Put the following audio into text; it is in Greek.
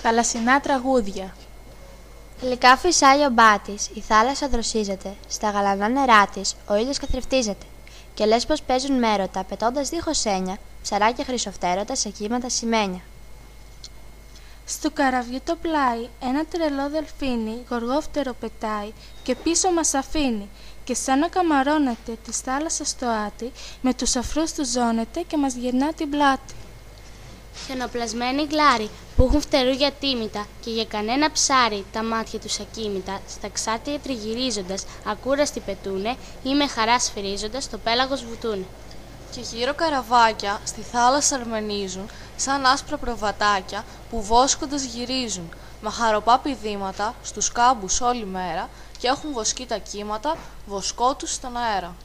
Θαλασσινά τραγούδια. Γλυκά φυσάει ο μπάτης, η θάλασσα δροσίζεται, στα γαλανά νερά της ο ήλιος καθρεφτίζεται. Και λες πως παίζουν με έρωτα, πετώντας δίχως έννοια, ψαράκια χρυσοφτέρωτα σε κύματα σημαίνια. Στου καραβιού το πλάι, ένα τρελό δελφίνι γοργόφτερο πετάει και πίσω μας αφήνει. Και σαν να καμαρώνεται της θάλασσας στο άτι, με τους αφρούς του ζώνεται και μας γυρνά την πλάτη. Χιονοπλασμένοι γλάροι που έχουν φτερούγια τίμητα και για κανένα ψάρι τα μάτια τους ακίμητα, στα ξάτια τριγυρίζοντας ακούραστοι πετούνε ή με χαρά σφυρίζοντας το πέλαγος βουτούνε. Και γύρω καραβάκια στη θάλασσα αρμενίζουν σαν άσπρα προβατάκια που βόσκοντας γυρίζουν, μα χαροπά πηδήματα στους κάμπους όλη μέρα και έχουν βοσκεί τα κύματα βοσκό τους στον αέρα.